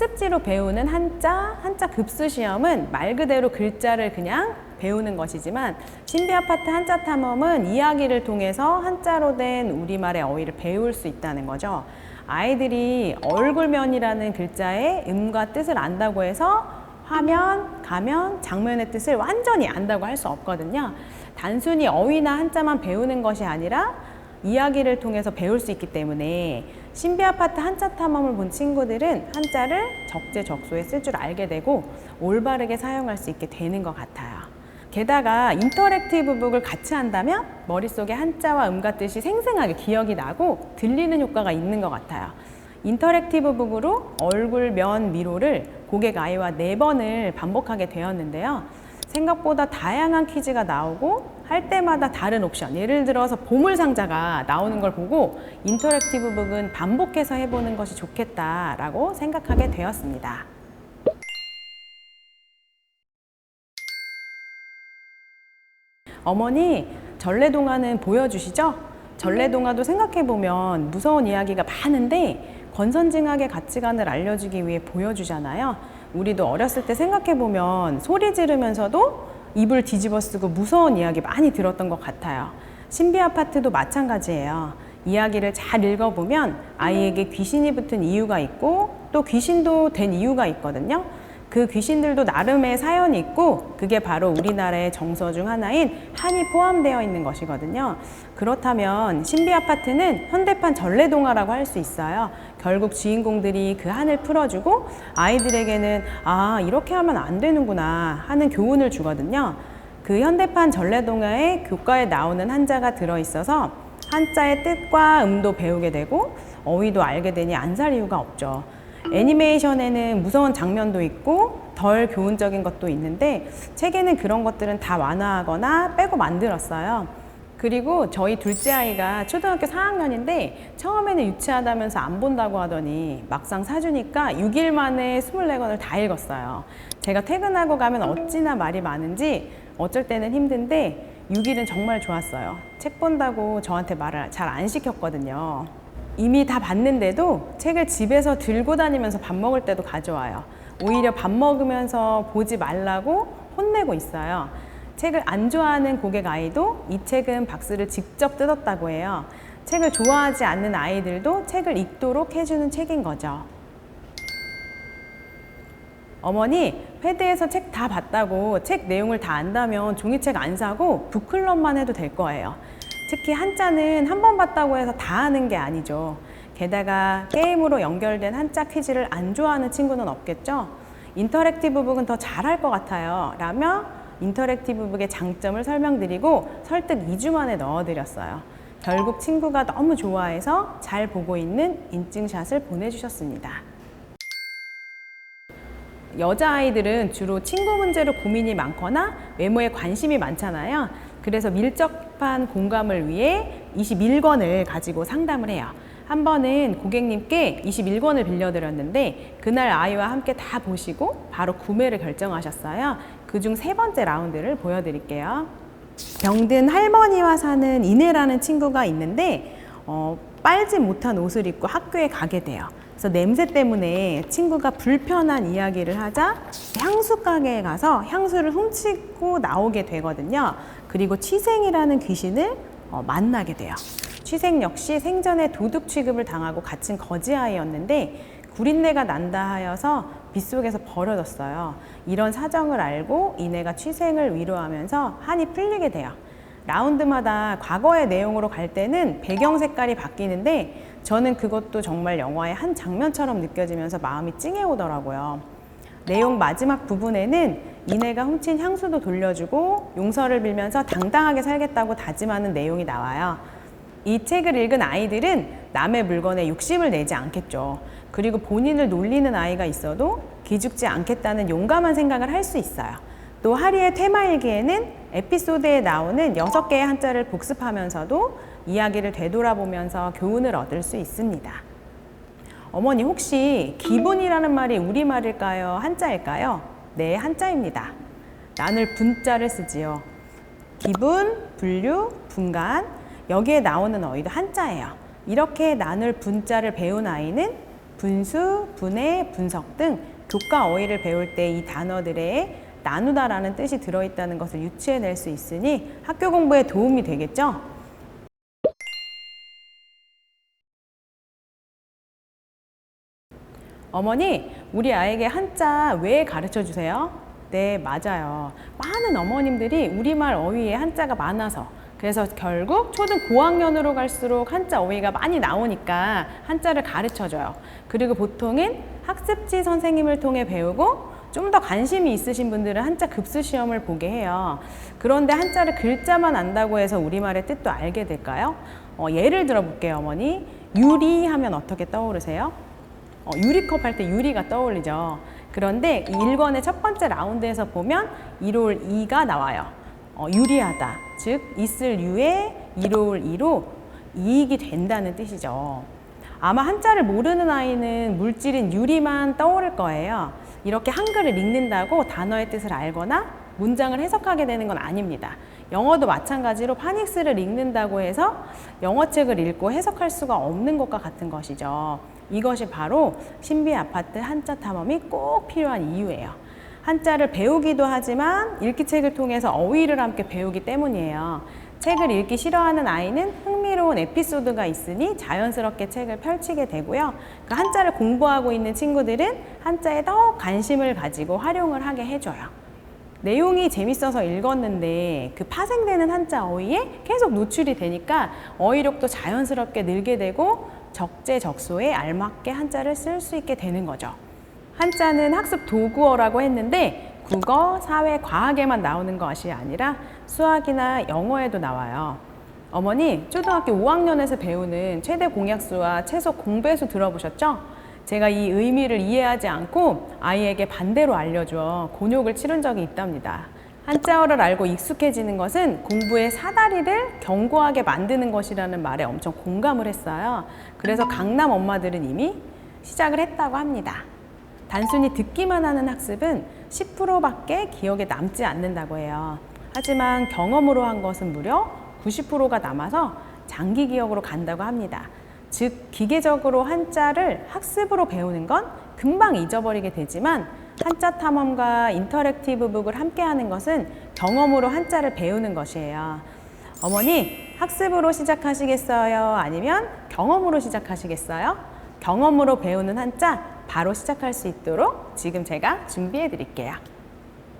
학습지로 배우는 한자 급수 시험은 말 그대로 글자를 그냥 배우는 것이지만 신비아파트 한자 탐험은 이야기를 통해서 한자로 된 우리말의 어휘를 배울 수 있다는 거죠. 아이들이 얼굴면이라는 글자의 음과 뜻을 안다고 해서 화면, 가면, 장면의 뜻을 완전히 안다고 할 수 없거든요. 단순히 어휘나 한자만 배우는 것이 아니라 이야기를 통해서 배울 수 있기 때문에 신비아파트 한자 탐험을 본 친구들은 한자를 적재적소에 쓸 줄 알게 되고 올바르게 사용할 수 있게 되는 것 같아요. 게다가 인터랙티브 북을 같이 한다면 머릿속에 한자와 음과 뜻이 생생하게 기억이 나고 들리는 효과가 있는 것 같아요. 인터랙티브 북으로 얼굴, 면, 미로를 고객 아이와 4번을 반복하게 되었는데요. 생각보다 다양한 퀴즈가 나오고 할 때마다 다른 옵션, 예를 들어서 보물상자가 나오는 걸 보고 인터랙티브 북은 반복해서 해보는 것이 좋겠다라고 생각하게 되었습니다. 어머니, 전래동화는 보여주시죠? 전래동화도 생각해보면 무서운 이야기가 많은데 권선징악의 가치관을 알려주기 위해 보여주잖아요. 우리도 어렸을 때 생각해보면 소리 지르면서도 입을 뒤집어 쓰고 무서운 이야기 많이 들었던 것 같아요. 신비아파트도 마찬가지예요. 이야기를 잘 읽어보면 아이에게 귀신이 붙은 이유가 있고 또 귀신도 된 이유가 있거든요. 그 귀신들도 나름의 사연이 있고 그게 바로 우리나라의 정서 중 하나인 한이 포함되어 있는 것이거든요. 그렇다면 신비아파트는 현대판 전래동화라고 할 수 있어요. 결국 주인공들이 그 한을 풀어주고 아이들에게는 아, 이렇게 하면 안 되는구나 하는 교훈을 주거든요. 그 현대판 전래동화의 교과에 나오는 한자가 들어있어서 한자의 뜻과 음도 배우게 되고 어휘도 알게 되니 안 살 이유가 없죠. 애니메이션에는 무서운 장면도 있고 덜 교훈적인 것도 있는데 책에는 그런 것들은 다 완화하거나 빼고 만들었어요. 그리고 저희 둘째 아이가 초등학교 4학년인데 처음에는 유치하다면서 안 본다고 하더니 막상 사주니까 6일 만에 24권을 다 읽었어요. 제가 퇴근하고 가면 어찌나 말이 많은지 어쩔 때는 힘든데 6일은 정말 좋았어요. 책 본다고 저한테 말을 잘 안 시켰거든요. 이미 다 봤는데도 책을 집에서 들고 다니면서 밥 먹을 때도 가져와요. 오히려 밥 먹으면서 보지 말라고 혼내고 있어요. 책을 안 좋아하는 고객 아이도 이 책은 박스를 직접 뜯었다고 해요. 책을 좋아하지 않는 아이들도 책을 읽도록 해주는 책인 거죠. 어머니, 패드에서 책 다 봤다고 책 내용을 다 안다면 종이책 안 사고 북클럽만 해도 될 거예요. 특히 한자는 한 번 봤다고 해서 다 아는 게 아니죠. 게다가 게임으로 연결된 한자 퀴즈를 안 좋아하는 친구는 없겠죠? 인터랙티브 북은 더 잘할 것 같아요. 라며 인터랙티브 북의 장점을 설명드리고 설득 2주 만에 넣어드렸어요. 결국 친구가 너무 좋아해서 잘 보고 있는 인증샷을 보내주셨습니다. 여자아이들은 주로 친구 문제로 고민이 많거나 외모에 관심이 많잖아요. 그래서 밀접한 공감을 위해 21권을 가지고 상담을 해요. 한 번은 고객님께 21권을 빌려드렸는데 그날 아이와 함께 다 보시고 바로 구매를 결정하셨어요. 그중 3번째 라운드를 보여드릴게요. 병든 할머니와 사는 이내라는 친구가 있는데 빨지 못한 옷을 입고 학교에 가게 돼요. 그래서 냄새 때문에 친구가 불편한 이야기를 하자 향수 가게에 가서 향수를 훔치고 나오게 되거든요. 그리고 취생이라는 귀신을 만나게 돼요. 취생 역시 생전에 도둑 취급을 당하고 갇힌 거지 아이였는데 구린내가 난다 하여서 빗속에서 버려졌어요. 이런 사정을 알고 이내가 취생을 위로하면서 한이 풀리게 돼요. 라운드마다 과거의 내용으로 갈 때는 배경 색깔이 바뀌는데 저는 그것도 정말 영화의 한 장면처럼 느껴지면서 마음이 찡해오더라고요. 내용 마지막 부분에는 이내가 훔친 향수도 돌려주고 용서를 빌면서 당당하게 살겠다고 다짐하는 내용이 나와요. 이 책을 읽은 아이들은 남의 물건에 욕심을 내지 않겠죠. 그리고 본인을 놀리는 아이가 있어도 기죽지 않겠다는 용감한 생각을 할 수 있어요. 또 하리의 테마일기에는 에피소드에 나오는 6개의 한자를 복습하면서도 이야기를 되돌아보면서 교훈을 얻을 수 있습니다. 어머니, 혹시 기분이라는 말이 우리말일까요? 한자일까요? 네, 한자입니다. 나눌 분자를 쓰지요. 기분, 분류, 분간, 여기에 나오는 어휘도 한자예요. 이렇게 나눌 분자를 배운 아이는 분수, 분해, 분석 등 교과 어휘를 배울 때 이 단어들의 나누다라는 뜻이 들어있다는 것을 유추해낼 수 있으니 학교 공부에 도움이 되겠죠? 어머니, 우리 아이에게 한자 왜 가르쳐 주세요? 네, 맞아요. 많은 어머님들이 우리말 어휘에 한자가 많아서 그래서 결국 초등 고학년으로 갈수록 한자 어휘가 많이 나오니까 한자를 가르쳐 줘요. 그리고 보통은 학습지 선생님을 통해 배우고 좀 더 관심이 있으신 분들은 한자 급수 시험을 보게 해요. 그런데 한자를 글자만 안다고 해서 우리말의 뜻도 알게 될까요? 예를 들어 볼게요, 어머니. 유리 하면 어떻게 떠오르세요? 유리컵 할 때 유리가 떠올리죠. 그런데 이 1권의 첫 번째 라운드에서 보면 이로울 이가 나와요. 유리하다, 즉 있을 유에 이로울 이로 이익이 된다는 뜻이죠. 아마 한자를 모르는 아이는 물질인 유리만 떠오를 거예요. 이렇게 한글을 읽는다고 단어의 뜻을 알거나 문장을 해석하게 되는 건 아닙니다. 영어도 마찬가지로 파닉스를 읽는다고 해서 영어책을 읽고 해석할 수가 없는 것과 같은 것이죠. 이것이 바로 신비 아파트 한자 탐험이 꼭 필요한 이유예요. 한자를 배우기도 하지만 읽기책을 통해서 어휘를 함께 배우기 때문이에요. 책을 읽기 싫어하는 아이는 흥미로운 에피소드가 있으니 자연스럽게 책을 펼치게 되고요. 그 한자를 공부하고 있는 친구들은 한자에 더 관심을 가지고 활용을 하게 해줘요. 내용이 재밌어서 읽었는데 그 파생되는 한자 어휘에 계속 노출이 되니까 어휘력도 자연스럽게 늘게 되고 적재적소에 알맞게 한자를 쓸 수 있게 되는 거죠. 한자는 학습 도구어라고 했는데 국어, 사회, 과학에만 나오는 것이 아니라 수학이나 영어에도 나와요. 어머니, 초등학교 5학년에서 배우는 최대 공약수와 최소 공배수 들어보셨죠? 제가 이 의미를 이해하지 않고 아이에게 반대로 알려줘 곤욕을 치른 적이 있답니다. 한자어를 알고 익숙해지는 것은 공부의 사다리를 견고하게 만드는 것이라는 말에 엄청 공감을 했어요. 그래서 강남 엄마들은 이미 시작을 했다고 합니다. 단순히 듣기만 하는 학습은 10%밖에 기억에 남지 않는다고 해요. 하지만 경험으로 한 것은 무려 90%가 남아서 장기 기억으로 간다고 합니다. 즉, 기계적으로 한자를 학습으로 배우는 건 금방 잊어버리게 되지만 한자 탐험과 인터랙티브 북을 함께 하는 것은 경험으로 한자를 배우는 것이에요. 어머니, 학습으로 시작하시겠어요? 아니면 경험으로 시작하시겠어요? 경험으로 배우는 한자 바로 시작할 수 있도록 지금 제가 준비해 드릴게요.